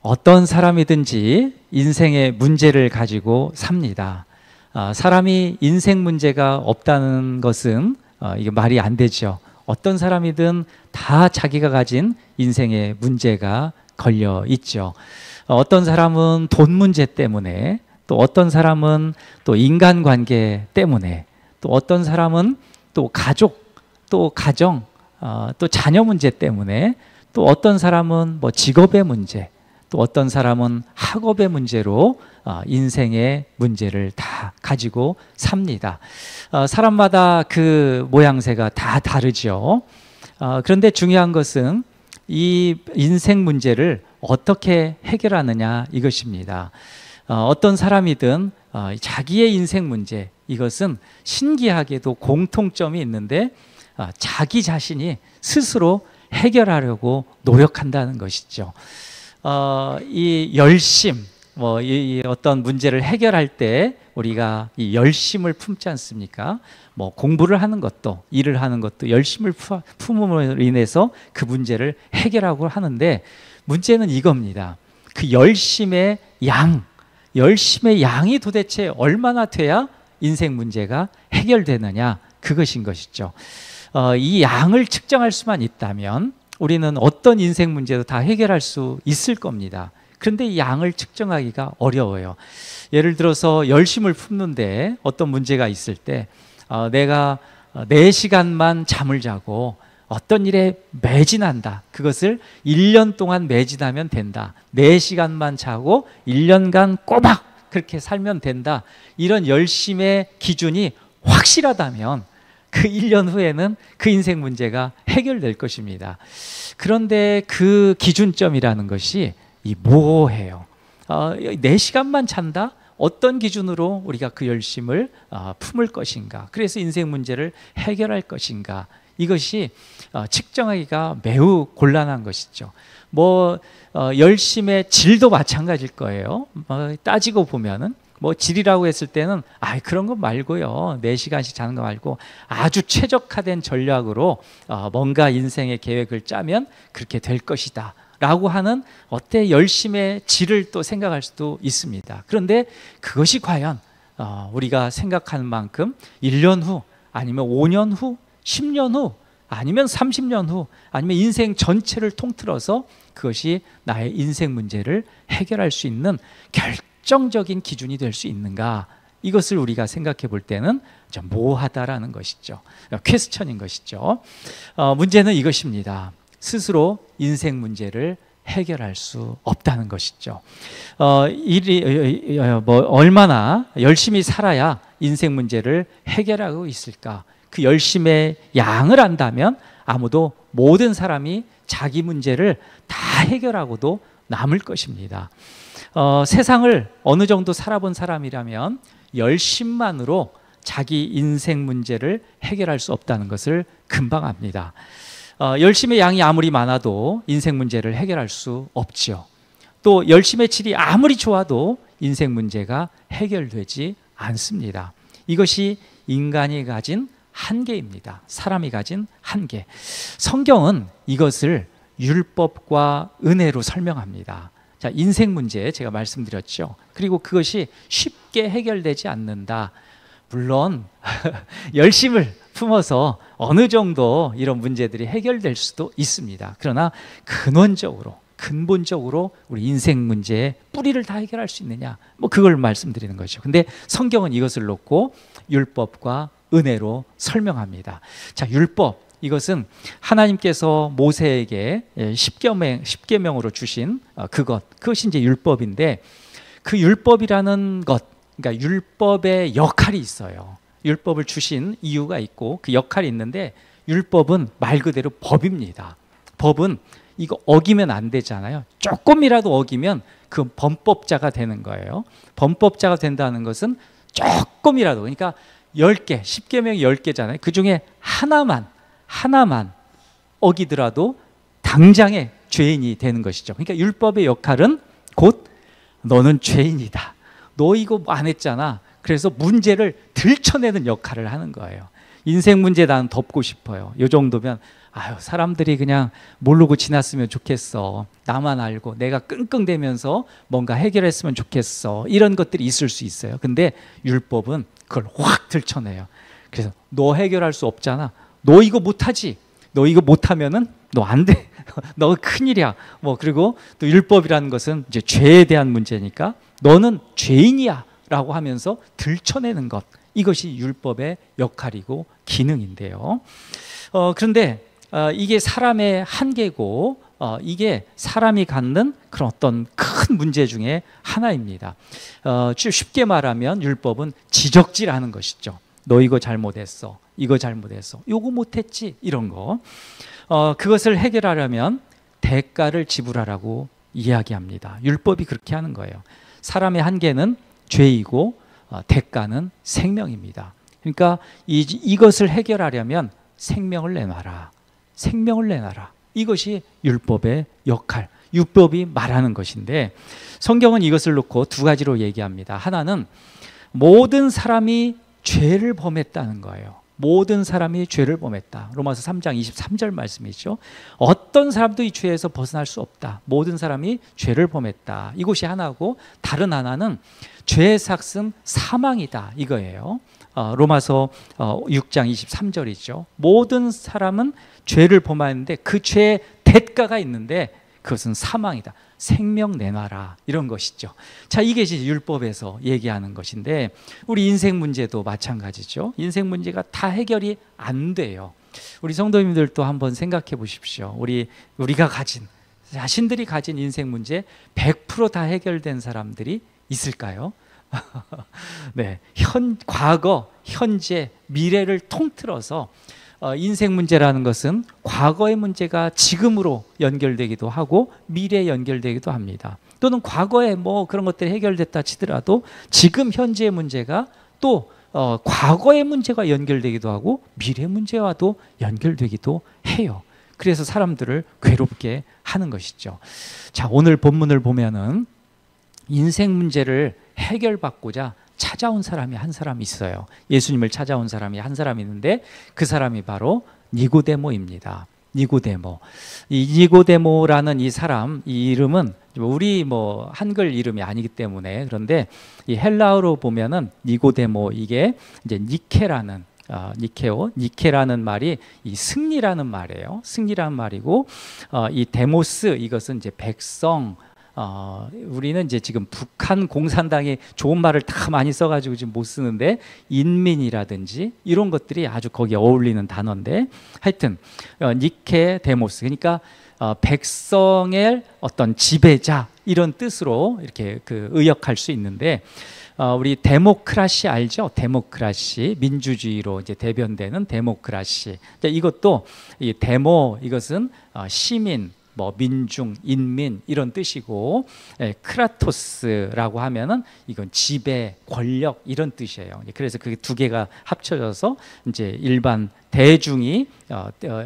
어떤 사람이든지 인생의 문제를 가지고 삽니다. 사람이 인생 문제가 없다는 것은 이게 말이 안 되죠. 어떤 사람이든 다 자기가 가진 인생의 문제가 걸려 있죠. 어떤 사람은 돈 문제 때문에, 또 어떤 사람은 또 인간관계 때문에, 또 어떤 사람은 또 가족, 또 가정, 또 자녀 문제 때문에, 또 어떤 사람은 뭐 직업의 문제, 또 어떤 사람은 학업의 문제로 인생의 문제를 다 가지고 삽니다. 사람마다 그 모양새가 다 다르죠. 그런데 중요한 것은 이 인생 문제를 어떻게 해결하느냐 이것입니다. 어떤 사람이든 자기의 인생 문제, 이것은 신기하게도 공통점이 있는데 자기 자신이 스스로 해결하려고 노력한다는 것이죠. 이 열심, 이 어떤 문제를 해결할 때 우리가 이 열심을 품지 않습니까? 공부를 하는 것도, 일을 하는 것도 열심을 품음으로 인해서 그 문제를 해결하고 하는데, 문제는 이겁니다. 그 열심의 양이 도대체 얼마나 돼야 인생 문제가 해결되느냐, 그것인 것이죠. 이 양을 측정할 수만 있다면 우리는 어떤 인생 문제도 다 해결할 수 있을 겁니다. 그런데 이 양을 측정하기가 어려워요. 예를 들어서 열심을 품는데 어떤 문제가 있을 때 내가 4시간만 잠을 자고 어떤 일에 매진한다. 그것을 1년 동안 매진하면 된다. 4시간만 자고 1년간 꼬박 그렇게 살면 된다. 이런 열심의 기준이 확실하다면 그 1년 후에는 그 인생 문제가 해결될 것입니다. 그런데 그 기준점이라는 것이 모호해요. 4시간만 잔다? 어떤 기준으로 우리가 그 열심을 품을 것인가? 그래서 인생 문제를 해결할 것인가? 이것이 측정하기가 매우 곤란한 것이죠. 열심의 질도 마찬가지일 거예요. 따지고 보면은 질이라고 했을 때는 그런 거 말고요, 4시간씩 자는 거 말고 아주 최적화된 전략으로 뭔가 인생의 계획을 짜면 그렇게 될 것이다 라고 하는 열심의 질을 또 생각할 수도 있습니다. 그런데 그것이 과연 우리가 생각하는 만큼 1년 후, 아니면 5년 후, 10년 후, 아니면 30년 후, 아니면 인생 전체를 통틀어서 그것이 나의 인생 문제를 해결할 수 있는 결정적인 기준이 될 수 있는가? 이것을 우리가 생각해 볼 때는 좀 모호하다라는 것이죠. 퀘스천인 것이죠. 문제는 이것입니다. 스스로 인생 문제를 해결할 수 없다는 것이죠. 얼마나 열심히 살아야 인생 문제를 해결하고 있을까? 그 열심의 양을 안다면 아무도, 모든 사람이 자기 문제를 다 해결하고도 남을 것입니다. 세상을 어느 정도 살아본 사람이라면 열심만으로 자기 인생 문제를 해결할 수 없다는 것을 금방 압니다. 열심의 양이 아무리 많아도 인생 문제를 해결할 수 없죠. 또 열심의 질이 아무리 좋아도 인생 문제가 해결되지 않습니다. 이것이 인간이 가진 한계입니다. 사람이 가진 한계. 성경은 이것을 율법과 은혜로 설명합니다. 자, 인생 문제 제가 말씀드렸죠. 그리고 그것이 쉽게 해결되지 않는다. 물론 열심을 품어서 어느 정도 이런 문제들이 해결될 수도 있습니다. 그러나 근본적으로 우리 인생 문제의 뿌리를 다 해결할 수 있느냐, 그걸 말씀드리는 거죠. 근데 성경은 이것을 놓고 율법과 은혜로 설명합니다. 자, 율법, 이것은 하나님께서 모세에게 십계명으로 주신 그것이 이제 율법인데, 그 율법이라는 것, 그러니까 율법의 역할이 있어요. 율법을 주신 이유가 있고 그 역할이 있는데, 율법은 말 그대로 법입니다. 법은 이거 어기면 안 되잖아요. 조금이라도 어기면 그 범법자가 되는 거예요. 범법자가 된다는 것은 조금이라도, 그러니까 10개, 십계명이 10개잖아요. 그 중에 하나만 어기더라도 당장의 죄인이 되는 것이죠. 그러니까 율법의 역할은 곧 너는 죄인이다. 너 이거 안 했잖아. 그래서 문제를 들춰내는 역할을 하는 거예요. 인생 문제 나는 덮고 싶어요. 이 정도면 아유, 사람들이 그냥 모르고 지났으면 좋겠어. 나만 알고 내가 끙끙대면서 뭔가 해결했으면 좋겠어. 이런 것들이 있을 수 있어요. 근데 율법은 그걸 확 들춰내요. 그래서 너 해결할 수 없잖아. 너 이거 못하지. 너 이거 못하면은 너 안 돼. 너 큰일이야. 뭐 그리고 또 율법이라는 것은 이제 죄에 대한 문제니까 너는 죄인이야 라고 하면서 들춰내는 것, 이것이 율법의 역할이고 기능인데요. 그런데 이게 사람의 한계고 이게 사람이 갖는 그런 어떤 큰 문제 중에 하나입니다. 쉽게 말하면 율법은 지적질하는 것이죠. 너 이거 잘못했어. 이거 잘못했어. 요거 못했지. 이런 거. 그것을 해결하려면 대가를 지불하라고 이야기합니다. 율법이 그렇게 하는 거예요. 사람의 한계는 죄이고 대가는 생명입니다. 그러니까 이것을 해결하려면 생명을 내놔라. 생명을 내놔라. 이것이 율법의 역할, 율법이 말하는 것인데 성경은 이것을 놓고 두 가지로 얘기합니다. 하나는 모든 사람이 죄를 범했다는 거예요. 모든 사람이 죄를 범했다. 로마서 3장 23절 말씀이죠. 어떤 사람도 이 죄에서 벗어날 수 없다. 모든 사람이 죄를 범했다. 이것이 하나고 다른 하나는 죄의 삭은 사망이다. 이거예요. 로마서 6장 23절이죠. 모든 사람은 죄를 범하는데 그 죄의 대가가 있는데 그것은 사망이다. 생명 내놔라. 이런 것이죠. 자, 이게 이제 율법에서 얘기하는 것인데 우리 인생 문제도 마찬가지죠. 인생 문제가 다 해결이 안 돼요. 우리 성도님들도 한번 생각해 보십시오. 우리가 가진, 자신들이 가진 인생 문제 100% 다 해결된 사람들이 있을까요? 네, 과거, 현재, 미래를 통틀어서 인생 문제라는 것은 과거의 문제가 지금으로 연결되기도 하고 미래에 연결되기도 합니다. 또는 과거에 뭐 그런 것들이 해결됐다 치더라도 지금 현재의 문제가 또 과거의 문제가 연결되기도 하고 미래 문제와도 연결되기도 해요. 그래서 사람들을 괴롭게 하는 것이죠. 자, 오늘 본문을 보면은 인생 문제를 해결받고자 찾아온 사람이 한 사람 있어요. 예수님을 찾아온 사람이 한 사람 있는데 그 사람이 바로 니고데모입니다. 니고데모. 이 니고데모라는 이 사람, 이 이름은 우리 뭐 한글 이름이 아니기 때문에 그런데 이 헬라어로 보면은 니고데모 이게 이제 니케라는 말이 이 승리라는 말이에요. 승리라는 말이고 이 데모스 이것은 이제 백성. 우리는 이제 지금 북한 공산당이 좋은 말을 다 많이 써가지고 지금 못 쓰는데 인민이라든지 이런 것들이 아주 거기에 어울리는 단어인데 하여튼 니케 데모스 그러니까 백성의 어떤 지배자 이런 뜻으로 이렇게 의역할 수 있는데 우리 데모크라시 알죠? 데모크라시 민주주의로 이제 대변되는 데모크라시 이것도 이 데모 이것은 시민 뭐 민중, 인민 이런 뜻이고 크라토스라고 하면은 이건 지배, 권력 이런 뜻이에요. 그래서 그 두 개가 합쳐져서 이제 일반 대중이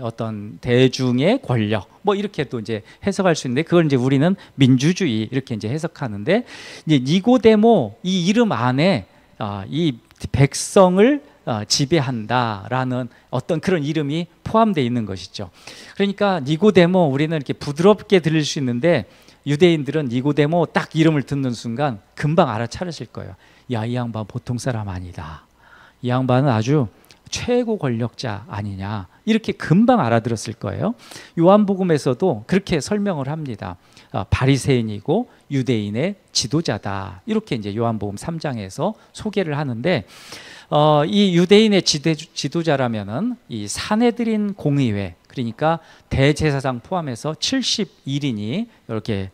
어떤 대중의 권력 뭐 이렇게 또 이제 해석할 수 있는데 그걸 이제 우리는 민주주의 이렇게 이제 해석하는데 이제 니고데모 이 이름 안에 이 백성을 지배한다라는 어떤 그런 이름이 포함되어 있는 것이죠. 그러니까 니고데모 우리는 이렇게 부드럽게 들릴 수 있는데 유대인들은 니고데모 딱 이름을 듣는 순간 금방 알아차리실 거예요. 야, 이 양반 보통 사람 아니다. 이 양반은 아주 최고 권력자 아니냐 이렇게 금방 알아들었을 거예요. 요한복음에서도 그렇게 설명을 합니다. 바리새인이고 유대인의 지도자다 이렇게 이제 요한복음 3장에서 소개를 하는데 이 유대인의 지도자라면은 이 사내들인 공의회 그러니까 대제사장 포함해서 71인이 이렇게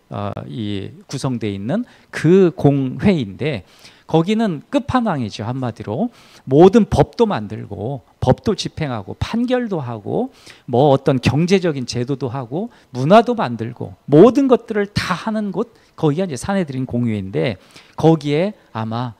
이 구성되어 있는 그 공회인데 거기는 끝판왕이죠. 한마디로 모든 법도 만들고 법도 집행하고 판결도 하고 뭐 어떤 경제적인 제도도 하고 문화도 만들고 모든 것들을 다 하는 곳 거기가 이제 사내들인 공의회인데 거기에 아마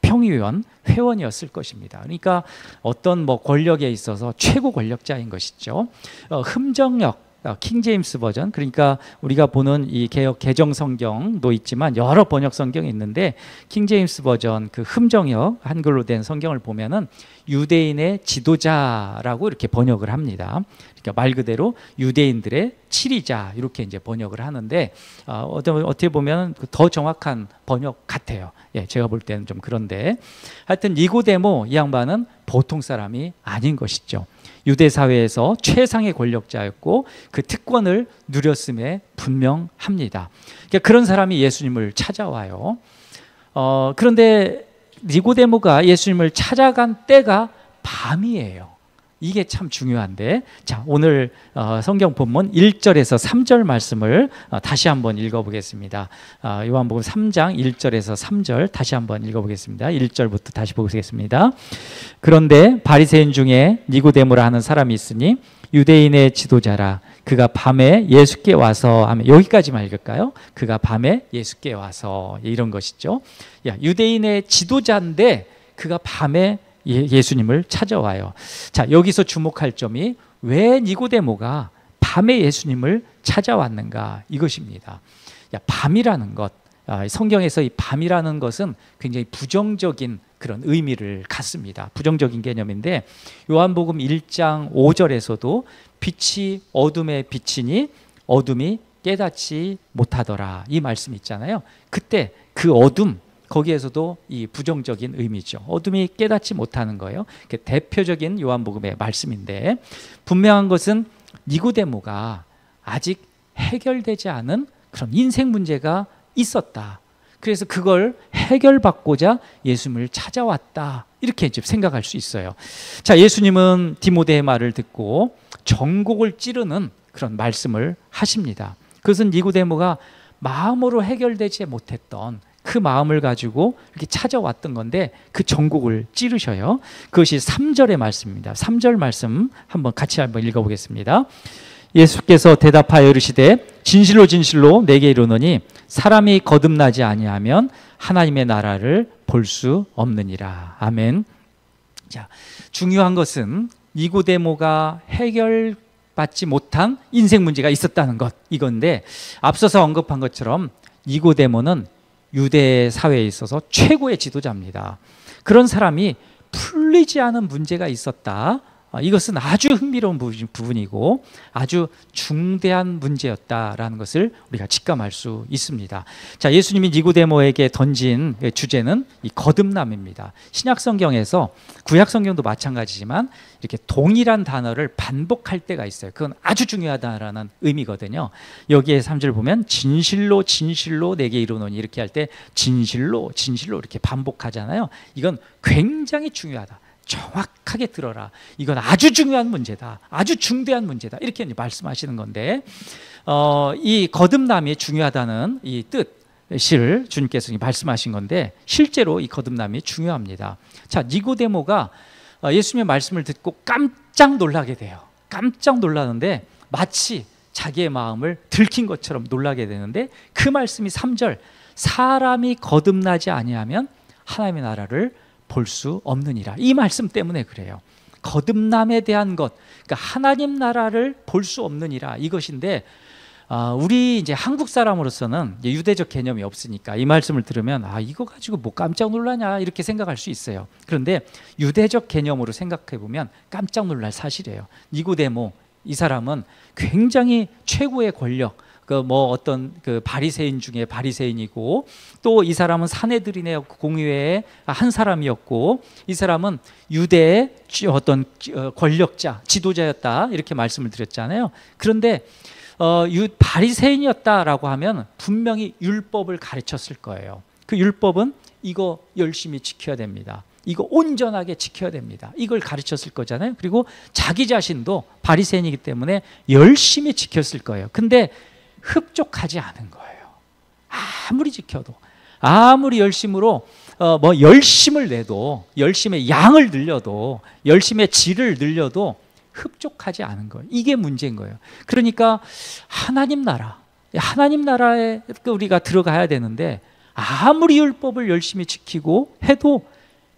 평의원 회원이었을 것입니다. 그러니까 어떤 뭐 권력에 있어서 최고 권력자인 것이죠. 흠정력 킹 제임스 버전, 그러니까 우리가 보는 이 개정 성경도 있지만 여러 번역 성경이 있는데 킹 제임스 버전 그 흠정역 한글로 된 성경을 보면은 유대인의 지도자라고 이렇게 번역을 합니다. 그러니까 말 그대로 유대인들의 치리자 이렇게 이제 번역을 하는데 어떻게 보면 더 정확한 번역 같아요. 예, 제가 볼 때는 좀 그런데 하여튼 니고데모 이 양반은 보통 사람이 아닌 것이죠. 유대 사회에서 최상의 권력자였고 그 특권을 누렸음에 분명합니다. 그러니까 그런 사람이 예수님을 찾아와요. 그런데 니고데모가 예수님을 찾아간 때가 밤이에요. 이게 참 중요한데, 자, 오늘 성경 본문 1절에서 3절 말씀을 다시 한번 읽어보겠습니다. 요한복음 3장 1절에서 3절 다시 한번 읽어보겠습니다. 1절부터 다시 보겠습니다. 그런데 바리새인 중에 니고데모라 하는 사람이 있으니 유대인의 지도자라. 그가 밤에 예수께 와서 하면, 여기까지만 읽을까요? 그가 밤에 예수께 와서, 이런 것이죠. 유대인의 지도자인데 그가 밤에 예수님을 찾아와요. 자, 여기서 주목할 점이 왜 니고데모가 밤에 예수님을 찾아왔는가, 이것입니다. 밤이라는 것, 성경에서 이 밤이라는 것은 굉장히 부정적인 그런 의미를 갖습니다. 부정적인 개념인데 요한복음 1장 5절에서도 빛이 어둠에 비치니 어둠이 깨닫지 못하더라, 이 말씀 있잖아요. 그때 그 어둠, 거기에서도 이 부정적인 의미죠. 어둠이 깨닫지 못하는 거예요. 대표적인 요한복음의 말씀인데 분명한 것은 니고데모가 아직 해결되지 않은 그런 인생 문제가 있었다. 그래서 그걸 해결받고자 예수님을 찾아왔다, 이렇게 이제 생각할 수 있어요. 자, 예수님은 디모데의 말을 듣고 전곡을 찌르는 그런 말씀을 하십니다. 그것은 니고데모가 마음으로 해결되지 못했던 그 마음을 가지고 이렇게 찾아왔던 건데 그 전곡을 찌르셔요. 그것이 3절의 말씀입니다. 3절 말씀 같이 한번 읽어보겠습니다. 예수께서 대답하여 이르시되 진실로 진실로 내게 이르노니 사람이 거듭나지 아니하면 하나님의 나라를 볼 수 없느니라. 아멘. 자, 중요한 것은 니고데모가 해결받지 못한 인생 문제가 있었다는 것, 이건데 앞서서 언급한 것처럼 니고데모는 유대 사회에 있어서 최고의 지도자입니다. 그런 사람이 풀리지 않은 문제가 있었다. 이것은 아주 흥미로운 부분이고 아주 중대한 문제였다라는 것을 우리가 직감할 수 있습니다. 자, 예수님이 니고데모에게 던진 주제는 이 거듭남입니다. 신약 성경에서, 구약 성경도 마찬가지지만 이렇게 동일한 단어를 반복할 때가 있어요. 그건 아주 중요하다라는 의미거든요. 여기에 3절 보면 진실로 진실로 내게 이르노니, 이렇게 할 때 진실로 진실로 이렇게 반복하잖아요. 이건 굉장히 중요하다. 정확하게 들어라. 이건 아주 중요한 문제다. 아주 중대한 문제다. 이렇게 말씀하시는 건데 이 거듭남이 중요하다는 이 뜻을 주님께서 말씀하신 건데 실제로 이 거듭남이 중요합니다. 자, 니고데모가 예수님의 말씀을 듣고 깜짝 놀라게 돼요. 깜짝 놀라는데 마치 자기의 마음을 들킨 것처럼 놀라게 되는데 그 말씀이 3절, 사람이 거듭나지 아니하면 하나님의 나라를 볼 수 없느니라, 이 말씀 때문에 그래요. 거듭남에 대한 것, 그러니까 하나님 나라를 볼 수 없느니라, 이것인데 우리 이제 한국 사람으로서는 유대적 개념이 없으니까 이 말씀을 들으면 이거 가지고 뭐 깜짝 놀라냐, 이렇게 생각할 수 있어요. 그런데 유대적 개념으로 생각해 보면 깜짝 놀랄 사실이에요. 니고데모, 이 사람은 굉장히 최고의 권력, 어떤 바리새인 중에 바리새인이고, 또 이 사람은 사내들인의 공의회의 한 사람이었고, 이 사람은 유대의 어떤 권력자, 지도자였다, 이렇게 말씀을 드렸잖아요. 그런데 바리새인이었다라고 하면 분명히 율법을 가르쳤을 거예요. 그 율법은 이거 열심히 지켜야 됩니다. 이거 온전하게 지켜야 됩니다. 이걸 가르쳤을 거잖아요. 그리고 자기 자신도 바리새인이기 때문에 열심히 지켰을 거예요. 근데 흡족하지 않은 거예요. 아무리 지켜도, 아무리 열심으로 열심을 내도, 열심의 양을 늘려도, 열심의 질을 늘려도 흡족하지 않은 거예요. 이게 문제인 거예요. 그러니까 하나님 나라에 우리가 들어가야 되는데 아무리 율법을 열심히 지키고 해도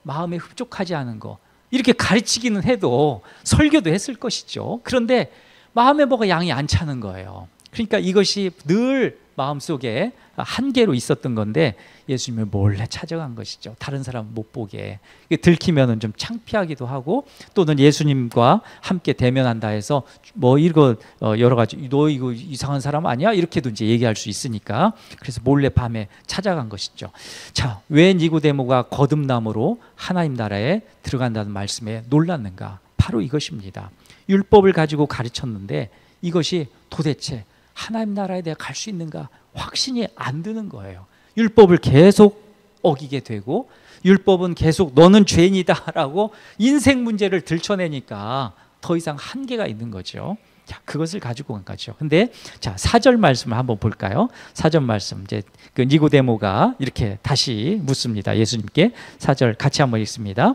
마음에 흡족하지 않은 거, 이렇게 가르치기는 해도 설교도 했을 것이죠. 그런데 마음에 뭐가 양이 안 차는 거예요. 그러니까 이것이 늘 마음속에 한계로 있었던 건데 예수님을 몰래 찾아간 것이죠. 다른 사람 못 보게. 들키면은 좀 창피하기도 하고, 또는 예수님과 함께 대면한다 해서 뭐 이거 여러 가지, 너 이거 이상한 사람 아니야? 이렇게도 이제 얘기할 수 있으니까, 그래서 몰래 밤에 찾아간 것이죠. 자, 왜 니고데모가 거듭남으로 하나님 나라에 들어간다는 말씀에 놀랐는가? 바로 이것입니다. 율법을 가지고 가르쳤는데 이것이 도대체 하나님 나라에 내가 갈 수 있는가 확신이 안 드는 거예요. 율법을 계속 어기게 되고, 율법은 계속 너는 죄인이다라고 인생 문제를 들춰내니까 더 이상 한계가 있는 거죠. 자, 그것을 가지고 간 거죠. 근데 자, 4절 말씀을 한번 볼까요? 4절 말씀, 이제 그 니고데모가 이렇게 다시 묻습니다. 예수님께 4절 같이 한번 읽습니다.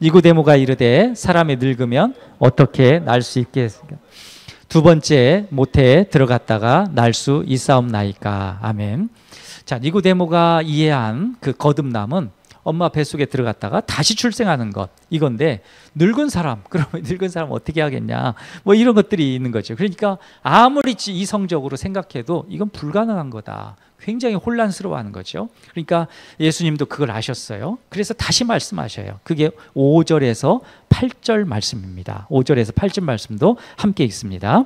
니고데모가 이르되 사람이 늙으면 어떻게 날 수 있겠습니까? 두 번째 모태에 들어갔다가 날 수 있사옵나이까. 아멘. 자, 니고데모가 이해한 그 거듭남은 엄마 뱃속에 들어갔다가 다시 출생하는 것, 이건데 늙은 사람, 그러면 늙은 사람 어떻게 하겠냐, 뭐 이런 것들이 있는 거죠. 그러니까 아무리 이성적으로 생각해도 이건 불가능한 거다. 굉장히 혼란스러워하는 거죠. 그러니까 예수님도 그걸 아셨어요. 그래서 다시 말씀하셔요. 그게 5절에서 8절 말씀입니다. 5절에서 8절 말씀도 함께 읽습니다.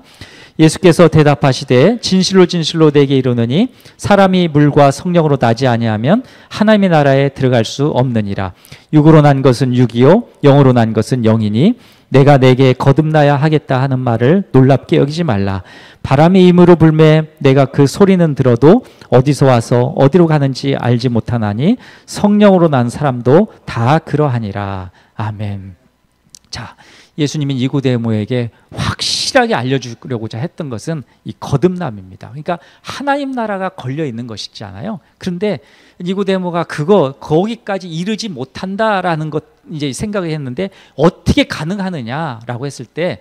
예수께서 대답하시되 진실로 진실로 내게 이르노니 사람이 물과 성령으로 나지 아니하면 하나님의 나라에 들어갈 수 없느니라. 육으로 난 것은 육이요 영으로 난 것은 영이니 내가 내게 거듭나야 하겠다 하는 말을 놀랍게 여기지 말라. 바람이 임으로 불매 내가 그 소리는 들어도 어디서 와서 어디로 가는지 알지 못하나니 성령으로 난 사람도 다 그러하니라. 아멘. 자, 예수님이 니고데모에게 확실하게 알려주려고자 했던 것은 이 거듭남입니다. 그러니까 하나님 나라가 걸려 있는 것이잖아요. 그런데 니고데모가 거기까지 이르지 못한다라는 것 이제 생각을 했는데 어떻게 가능하느냐라고 했을 때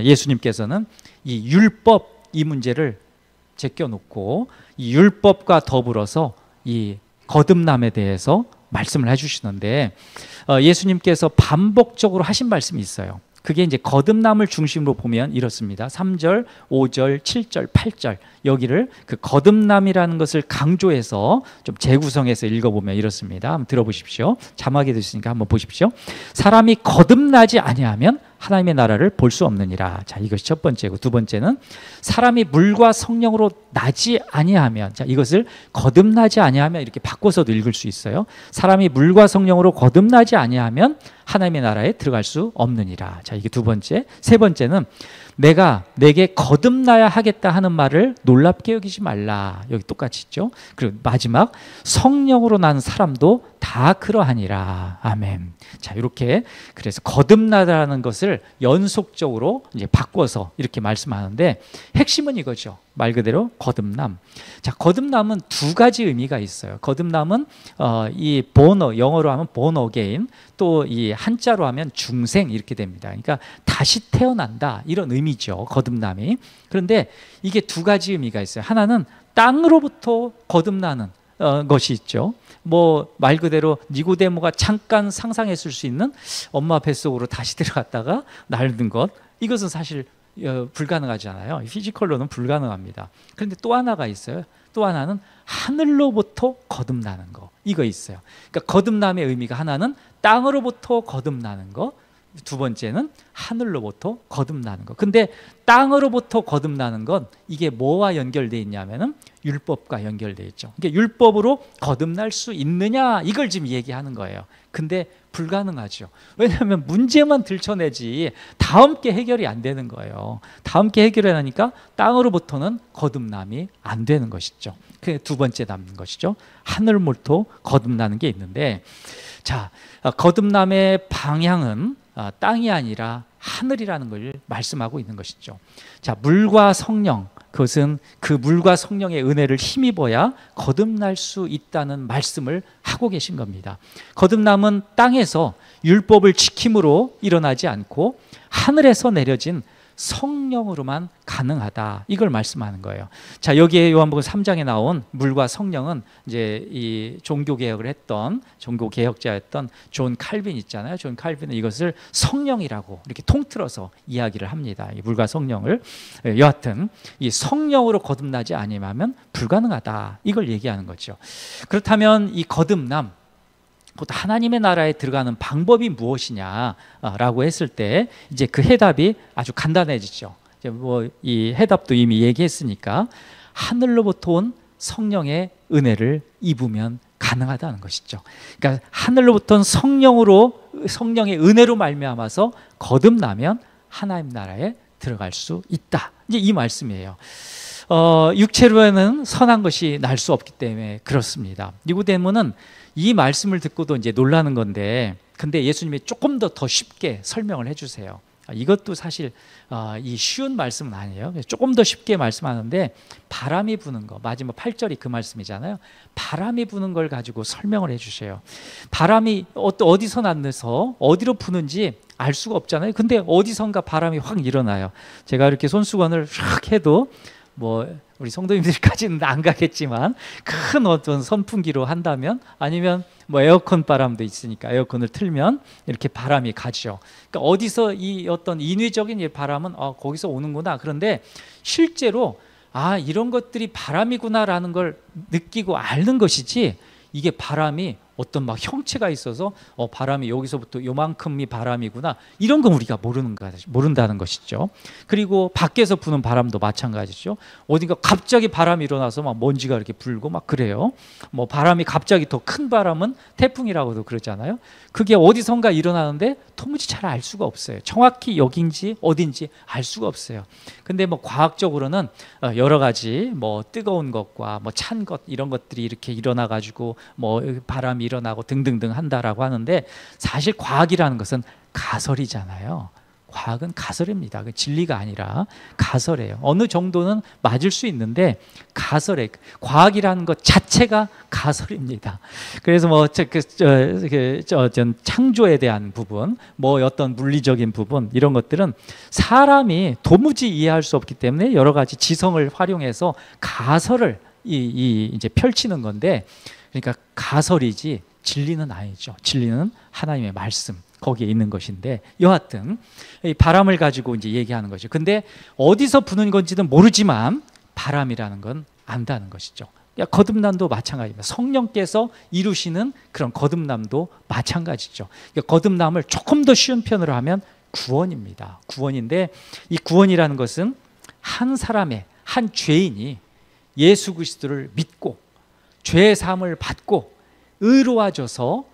예수님께서는 이 율법 이 문제를 제껴놓고 이 율법과 더불어서 이 거듭남에 대해서 말씀을 해주시는데 예수님께서 반복적으로 하신 말씀이 있어요. 그게 이제 거듭남을 중심으로 보면 이렇습니다. 3절, 5절, 7절, 8절 여기를 그 거듭남이라는 것을 강조해서 좀 재구성해서 읽어보면 이렇습니다. 한번 들어보십시오. 자막에 있으니까 한번 보십시오. 사람이 거듭나지 아니하면 하나님의 나라를 볼 수 없느니라. 자, 이것이 첫 번째고, 두 번째는 사람이 물과 성령으로 나지 아니하면, 자, 이것을 거듭나지 아니하면 이렇게 바꿔서도 읽을 수 있어요. 사람이 물과 성령으로 거듭나지 아니하면 하나님의 나라에 들어갈 수 없느니라. 자, 이게 두 번째. 세 번째는 내가 내게 거듭나야 하겠다 하는 말을 놀랍게 여기지 말라. 여기 똑같이 있죠. 그리고 마지막, 성령으로 난 사람도 다 그러하니라. 아멘. 자, 이렇게 그래서 거듭나다라는 것을 연속적으로 이제 바꿔서 이렇게 말씀하는데 핵심은 이거죠. 말 그대로 거듭남. 자, 거듭남은 두 가지 의미가 있어요. 거듭남은 이 영어로 하면 born again, 또 이 한자로 하면 중생 이렇게 됩니다. 그러니까 다시 태어난다 이런 의미죠. 거듭남이. 그런데 이게 두 가지 의미가 있어요. 하나는 땅으로부터 거듭나는 것이 있죠. 뭐 말 그대로 니고데모가 잠깐 상상했을 수 있는 엄마 뱃속으로 다시 들어갔다가 날는 것, 이것은 사실 불가능하잖아요. 피지컬로는 불가능합니다. 그런데 또 하나가 있어요. 또 하나는 하늘로부터 거듭나는 거, 이거 있어요. 그러니까 거듭남의 의미가 하나는 땅으로부터 거듭나는 거, 두 번째는 하늘로부터 거듭나는 것. 근데 땅으로부터 거듭나는 건 이게 뭐와 연결되어 있냐면은 율법과 연결되어 있죠. 그러니까 율법으로 거듭날 수 있느냐, 이걸 지금 얘기하는 거예요. 근데 불가능하죠. 왜냐하면 문제만 들춰내지 다음 게 해결이 안 되는 거예요. 다음 게 해결이 하니까 땅으로부터는 거듭남이 안 되는 것이죠. 그게 두 번째 남는 것이죠. 하늘로부터 거듭나는 게 있는데, 자, 거듭남의 방향은 땅이 아니라 하늘이라는 걸 말씀하고 있는 것이죠. 자, 물과 성령, 그것은 그 물과 성령의 은혜를 힘입어야 거듭날 수 있다는 말씀을 하고 계신 겁니다. 거듭남은 땅에서 율법을 지킴으로 일어나지 않고 하늘에서 내려진 성령으로만 가능하다. 이걸 말씀하는 거예요. 자, 여기에 요한복음 3장에 나온 물과 성령은 이제 이 종교 개혁을 했던 종교 개혁자였던 존 칼빈 있잖아요. 존 칼빈은 이것을 성령이라고 이렇게 통틀어서 이야기를 합니다. 이 물과 성령을. 여하튼 이 성령으로 거듭나지 아니하면 불가능하다. 이걸 얘기하는 거죠. 그렇다면 이 거듭남, 곧 하나님의 나라에 들어가는 방법이 무엇이냐라고 했을 때 이제 그 해답이 아주 간단해지죠. 이제 뭐 이 해답도 이미 얘기했으니까 하늘로부터 온 성령의 은혜를 입으면 가능하다는 것이죠. 그러니까 하늘로부터 온 성령의 은혜로 말미암아서 거듭나면 하나님 나라에 들어갈 수 있다. 이제 이 말씀이에요. 육체로는 선한 것이 날 수 없기 때문에 그렇습니다. 니고데모는 이 말씀을 듣고도 이제 놀라는 건데, 근데 예수님이 조금 더 쉽게 설명을 해주세요. 이것도 사실 이 쉬운 말씀은 아니에요. 조금 더 쉽게 말씀하는데, 바람이 부는 거, 마지막 8절이 그 말씀이잖아요. 바람이 부는 걸 가지고 설명을 해주세요. 바람이 어디서 나서 어디로 부는지 알 수가 없잖아요. 근데 어디선가 바람이 확 일어나요. 제가 이렇게 손수건을 쫙 해도 뭐 우리 성도님들까지는 안 가겠지만 큰 어떤 선풍기로 한다면, 아니면 뭐 에어컨 바람도 있으니까 에어컨을 틀면 이렇게 바람이 가죠. 그러니까 어디서 이 어떤 인위적인 이 바람은 거기서 오는구나. 그런데 실제로 이런 것들이 바람이구나라는 걸 느끼고 앓는 것이지, 이게 바람이 어떤 막 형체가 있어서 바람이 여기서부터 요만큼이 바람이구나, 이런 건 우리가 모른다는 것이죠. 그리고 밖에서 부는 바람도 마찬가지죠. 어딘가 갑자기 바람이 일어나서 막 먼지가 이렇게 불고 막 그래요. 뭐 바람이 갑자기 더 큰 바람은 태풍이라고도 그러잖아요. 그게 어디선가 일어나는데 도무지 잘 알 수가 없어요. 정확히 여긴지 어딘지 알 수가 없어요. 근데 뭐 과학적으로는 여러 가지 뭐 뜨거운 것과 뭐 찬 것, 이런 것들이 이렇게 일어나 가지고 뭐 바람이 일어나고 등등등 한다라고 하는데, 사실 과학이라는 것은 가설이잖아요. 과학은 가설입니다. 진리가 아니라 가설이에요. 어느 정도는 맞을 수 있는데 가설에, 과학이라는 것 자체가 가설입니다. 그래서 뭐 창조에 대한 부분, 뭐 어떤 물리적인 부분, 이런 것들은 사람이 도무지 이해할 수 없기 때문에 여러 가지 지성을 활용해서 가설을 이제 펼치는 건데, 그러니까 가설이지 진리는 아니죠. 진리는 하나님의 말씀, 거기에 있는 것인데, 여하튼 이 바람을 가지고 이제 얘기하는 거죠. 근데 어디서 부는 건지는 모르지만 바람이라는 건 안다는 것이죠. 거듭남도 마찬가지입니다. 성령께서 이루시는 그런 거듭남도 마찬가지죠. 거듭남을 조금 더 쉬운 편으로 하면 구원입니다. 구원인데, 이 구원이라는 것은 한 죄인이 예수 그리스도를 믿고 죄의 사함을 받고 의로워져서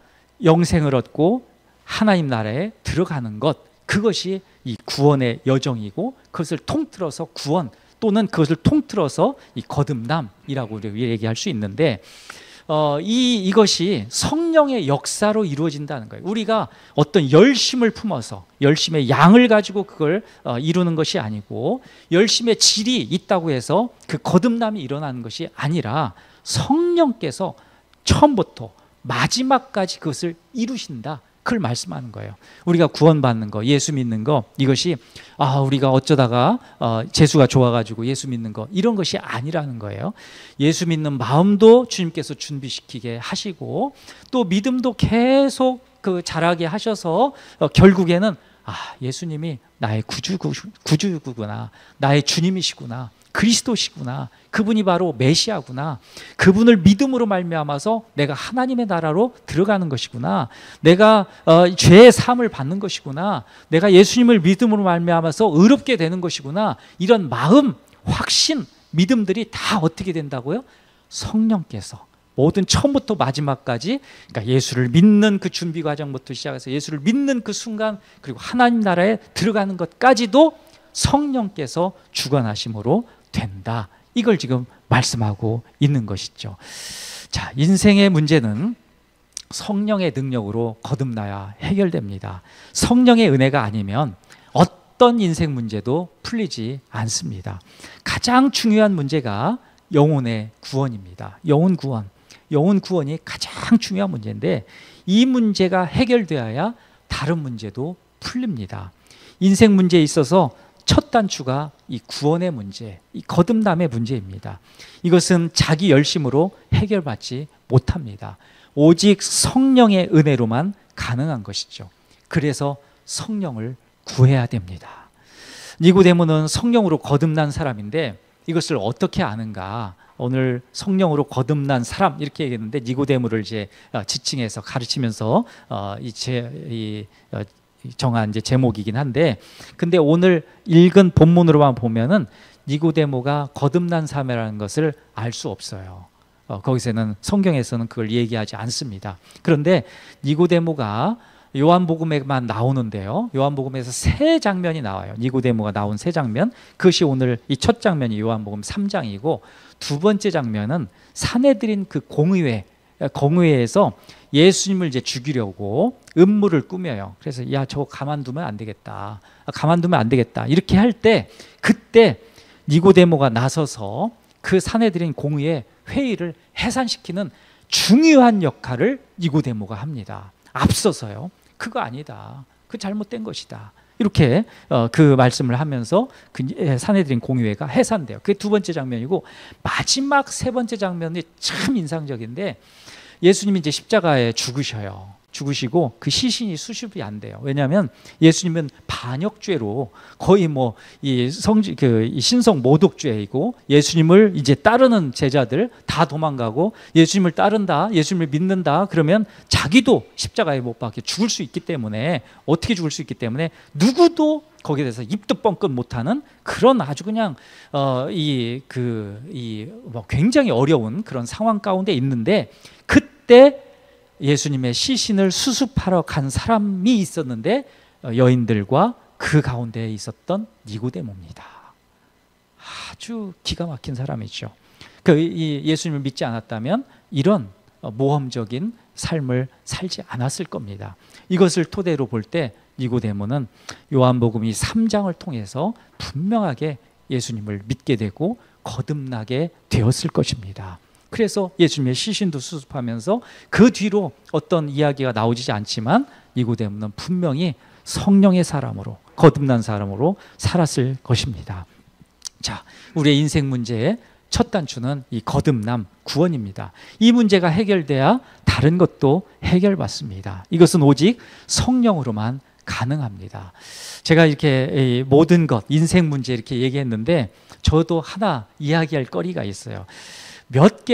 영생을 얻고 하나님 나라에 들어가는 것, 그것이 이 구원의 여정이고, 그것을 통틀어서 구원, 또는 그것을 통틀어서 이 거듭남이라고 우리가 얘기할 수 있는데, 이것이 성령의 역사로 이루어진다는 거예요. 우리가 어떤 열심을 품어서, 열심의 양을 가지고 그걸 이루는 것이 아니고, 열심의 질이 있다고 해서 그 거듭남이 일어나는 것이 아니라 성령께서 처음부터 마지막까지 그것을 이루신다, 그걸 말씀하는 거예요. 우리가 구원받는 거, 예수 믿는 거, 이것이 우리가 어쩌다가 재수가 좋아가지고 예수 믿는 거, 이런 것이 아니라는 거예요. 예수 믿는 마음도 주님께서 준비시키게 하시고, 또 믿음도 계속 자라게 하셔서 결국에는 예수님이 나의 구주구나, 나의 주님이시구나, 그리스도시구나, 그분이 바로 메시아구나, 그분을 믿음으로 말미암아서 내가 하나님의 나라로 들어가는 것이구나, 내가 죄의 사함을 받는 것이구나, 내가 예수님을 믿음으로 말미암아서 의롭게 되는 것이구나, 이런 마음, 확신, 믿음들이 다 어떻게 된다고요? 성령께서 모든 처음부터 마지막까지, 그러니까 예수를 믿는 그 준비 과정부터 시작해서 예수를 믿는 그 순간, 그리고 하나님 나라에 들어가는 것까지도 성령께서 주관하심으로 된다. 이걸 지금 말씀하고 있는 것이죠. 자, 인생의 문제는 성령의 능력으로 거듭나야 해결됩니다. 성령의 은혜가 아니면 어떤 인생 문제도 풀리지 않습니다. 가장 중요한 문제가 영혼의 구원입니다. 영혼 구원. 영혼 구원이 가장 중요한 문제인데, 이 문제가 해결되어야 다른 문제도 풀립니다. 인생 문제에 있어서 첫 단추가 이 구원의 문제, 이 거듭남의 문제입니다. 이것은 자기 열심으로 해결받지 못합니다. 오직 성령의 은혜로만 가능한 것이죠. 그래서 성령을 구해야 됩니다. 니고데모는 성령으로 거듭난 사람인데 이것을 어떻게 아는가? 오늘 성령으로 거듭난 사람 이렇게 얘기했는데 니고데모를 이제 지칭해서 가르치면서 정한 이제 제목이긴 한데, 근데 오늘 읽은 본문으로만 보면은 니고데모가 거듭난 사람이라는 것을 알 수 없어요. 거기서는 성경에서는 그걸 얘기하지 않습니다. 그런데 니고데모가 요한복음에만 나오는데요. 요한복음에서 세 장면이 나와요. 니고데모가 나온 세 장면. 그것이 오늘 이 첫 장면이 요한복음 3장이고 두 번째 장면은 산헤드린 그 공의회에서 예수님을 이제 죽이려고 음모를 꾸며요. 그래서 야, 저거 가만두면 안 되겠다. 가만두면 안 되겠다. 이렇게 할 때 그때 니고데모가 나서서 그 산헤드린 공의회 회의를 해산시키는 중요한 역할을 니고데모가 합니다. 앞서서요. 그거 아니다. 그 잘못된 것이다. 이렇게 그 말씀을 하면서 그 산헤드린 공의회가 해산돼요. 그게 두 번째 장면이고, 마지막 세 번째 장면이 참 인상적인데 예수님이 이제 십자가에 죽으시고 그 시신이 수습이 안 돼요. 왜냐하면 예수님은 반역죄로 거의 뭐 이 신성 모독죄이고, 예수님을 이제 따르는 제자들 다 도망가고 예수님을 따른다, 예수님을 믿는다 그러면 자기도 십자가에 못 박혀 죽을 수 있기 때문에, 어떻게 죽을 수 있기 때문에 누구도 거기에 대해서 입도 뻥끗 못하는 그런 아주 그냥 굉장히 어려운 그런 상황 가운데 있는데, 그때 예수님의 시신을 수습하러 간 사람이 있었는데 여인들과 그 가운데 있었던 니고데모입니다. 아주 기가 막힌 사람이죠. 예수님을 믿지 않았다면 이런 모험적인 삶을 살지 않았을 겁니다. 이것을 토대로 볼 때 니고데모는 요한복음 3장을 통해서 분명하게 예수님을 믿게 되고 거듭나게 되었을 것입니다. 그래서 예수님의 시신도 수습하면서 그 뒤로 어떤 이야기가 나오지 않지만 니고데모는 분명히 성령의 사람으로, 거듭난 사람으로 살았을 것입니다. 자, 우리의 인생 문제의 첫 단추는 이 거듭남, 구원입니다. 이 문제가 해결돼야 다른 것도 해결받습니다. 이것은 오직 성령으로만 가능합니다. 제가 이렇게 모든 것, 인생 문제 이렇게 얘기했는데 저도 하나 이야기할 거리가 있어요. 몇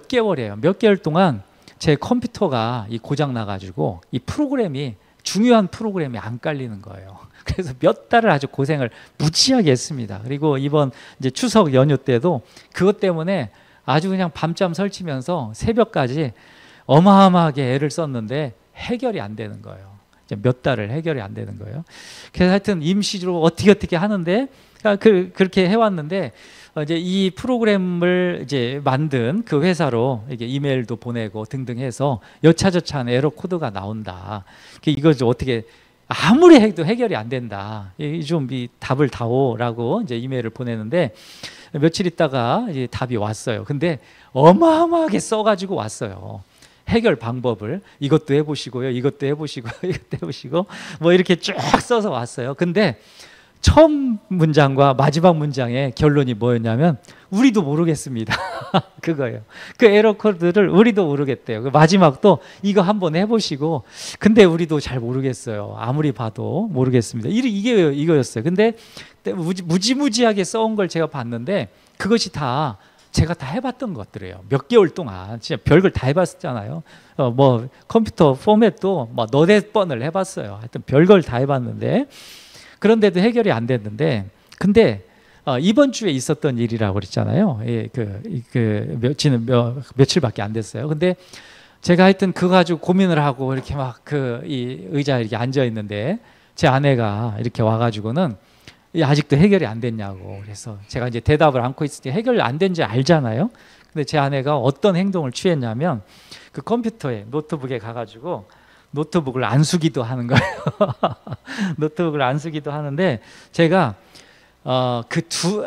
개월이에요. 몇 개월 동안 제 컴퓨터가 고장 나가지고 이 프로그램이, 중요한 프로그램이 안 깔리는 거예요. 그래서 몇 달을 아주 고생을 무지하게 했습니다. 그리고 이번 이제 추석 연휴 때도 그것 때문에 아주 그냥 밤잠 설치면서 새벽까지 어마어마하게 애를 썼는데 해결이 안 되는 거예요. 몇 달을 해결이 안 되는 거예요. 그래서 하여튼 임시로 어떻게 하는데 그렇게 해왔는데 이제 이 프로그램을 이제 만든 그 회사로 이게 이메일도 보내고 등등 해서 여차저차한 에러 코드가 나온다. 이거 좀 어떻게 아무리 해도 해결이 안 된다. 좀 이 답을 다오라고 이제 이메일을 보내는데 며칠 있다가 이제 답이 왔어요. 근데 어마어마하게 써가지고 왔어요. 해결 방법을 이것도 해보시고요, 이것도 해보시고요, 이것도 해보시고 뭐 이렇게 쭉 써서 왔어요. 근데 처음 문장과 마지막 문장의 결론이 뭐였냐면 우리도 모르겠습니다. 그거예요. 그 에러 코드를 우리도 모르겠대요. 그 마지막도 이거 한번 해보시고 근데 우리도 잘 모르겠어요. 아무리 봐도 모르겠습니다. 이거였어요. 근데 무지무지하게 써온 걸 제가 봤는데 그것이 다 제가 다 해봤던 것들이에요. 몇 개월 동안 진짜 별걸 다 해봤잖아요. 뭐 컴퓨터 포맷도 뭐 너댓 번을 해봤어요. 하여튼 별걸 다 해봤는데 그런데도 해결이 안 됐는데, 근데 이번 주에 있었던 일이라고 그랬잖아요. 며칠밖에 안 됐어요. 근데 제가 하여튼 그거 가지고 고민을 하고 이렇게 막 이 의자에 이렇게 앉아 있는데 제 아내가 이렇게 와가지고는 아직도 해결이 안 됐냐고. 그래서 제가 이제 대답을 않고 있을 때 해결 안 된지 알잖아요. 근데 제 아내가 어떤 행동을 취했냐면 그 컴퓨터에 노트북에 가가지고 노트북을 안 쓰기도 하는 거예요. 노트북을 안 쓰기도 하는데 제가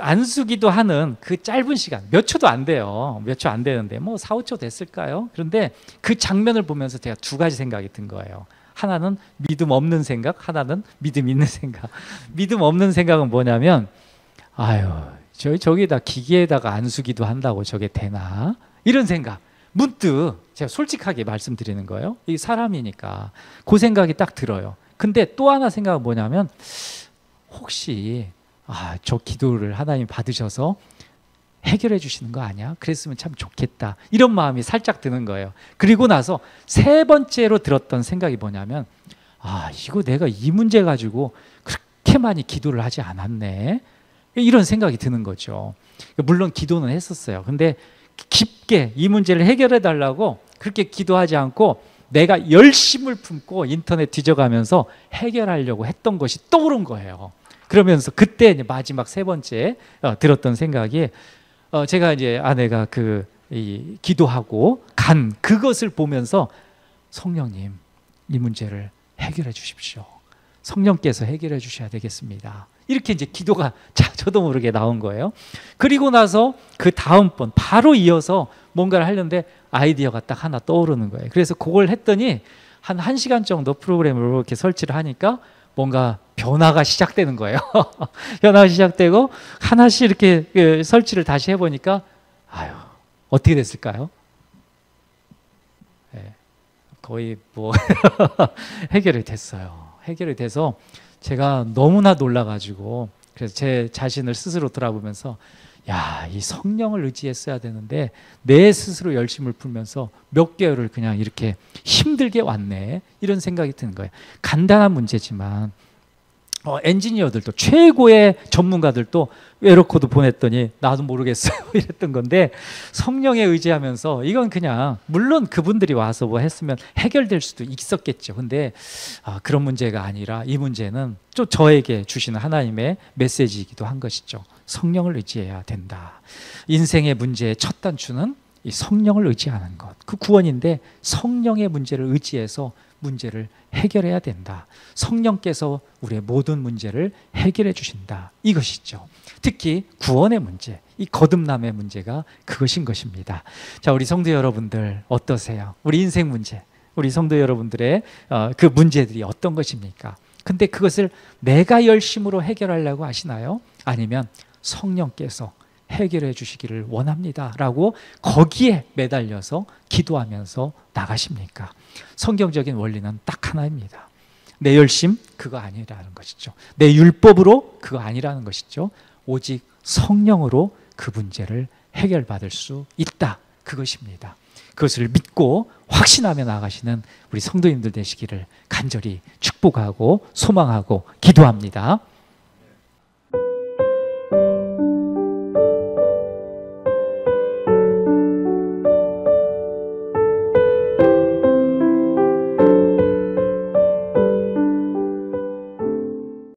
안 쓰기도 하는 그 짧은 시간, 몇 초도 안 돼요. 몇 초 안 되는데 뭐 4, 5초 됐을까요? 그런데 그 장면을 보면서 제가 두 가지 생각이 든 거예요. 하나는 믿음 없는 생각, 하나는 믿음 있는 생각. 믿음 없는 생각은 뭐냐면 아유, 저기다 기계에다가 안수기도 한다고 저게 되나? 이런 생각. 문득 제가 솔직하게 말씀드리는 거예요. 이 사람이니까 그 생각이 딱 들어요. 근데 또 하나 생각은 뭐냐면 혹시 저 기도를 하나님 받으셔서 해결해 주시는 거 아니야? 그랬으면 참 좋겠다. 이런 마음이 살짝 드는 거예요. 그리고 나서 세 번째로 들었던 생각이 뭐냐면 이거 내가 이 문제 가지고 그렇게 많이 기도를 하지 않았네. 이런 생각이 드는 거죠. 물론 기도는 했었어요. 근데 깊게 이 문제를 해결해 달라고 그렇게 기도하지 않고 내가 열심을 품고 인터넷 뒤져가면서 해결하려고 했던 것이 떠오른 거예요. 그러면서 그때 이제 마지막 세 번째 들었던 생각이 제가 이제 아내가 기도하고 간 그것을 보면서 성령님 이 문제를 해결해 주십시오. 성령께서 해결해 주셔야 되겠습니다. 이렇게 이제 기도가 저도 모르게 나온 거예요. 그리고 나서 그 다음번 바로 이어서 뭔가를 하려는데 아이디어가 딱 하나 떠오르는 거예요. 그래서 그걸 했더니 한 1시간 정도 프로그램을 이렇게 설치를 하니까 뭔가 변화가 시작되는 거예요. 변화가 시작되고 하나씩 이렇게 설치를 다시 해보니까 어떻게 됐을까요? 네, 거의 해결이 됐어요. 해결이 돼서 제가 너무나 놀라가지고 그래서 제 자신을 스스로 돌아보면서 이 성령을 의지했어야 되는데 내 스스로 열심을 풀면서 몇 개월을 그냥 이렇게 힘들게 왔네 이런 생각이 드는 거예요. 간단한 문제지만 엔지니어들도 최고의 전문가들도 에러코드 보냈더니 나도 모르겠어요 이랬던 건데 성령에 의지하면서 이건 그냥 물론 그분들이 와서 뭐 했으면 해결될 수도 있었겠죠. 근데 그런 문제가 아니라 이 문제는 또 저에게 주시는 하나님의 메시지이기도 한 것이죠. 성령을 의지해야 된다. 인생의 문제의 첫 단추는 이 성령을 의지하는 것. 그 구원인데 성령의 문제를 의지해서 문제를 해결해야 된다. 성령께서 우리의 모든 문제를 해결해 주신다. 이것이죠. 특히 구원의 문제, 이 거듭남의 문제가 그것인 것입니다. 자, 우리 성도 여러분들 어떠세요? 우리 인생 문제, 우리 성도 여러분들의 그 문제들이 어떤 것입니까? 근데 그것을 내가 열심으로 해결하려고 하시나요? 아니면 성령께서 해결해 주시기를 원합니다 라고 거기에 매달려서 기도하면서 나가십니까? 성경적인 원리는 딱 하나입니다. 내 열심 그거 아니라는 것이죠. 내 율법으로 그거 아니라는 것이죠. 오직 성령으로 그 문제를 해결받을 수 있다. 그것입니다. 그것을 믿고 확신하며 나가시는 우리 성도님들 되시기를 간절히 축복하고 소망하고 기도합니다.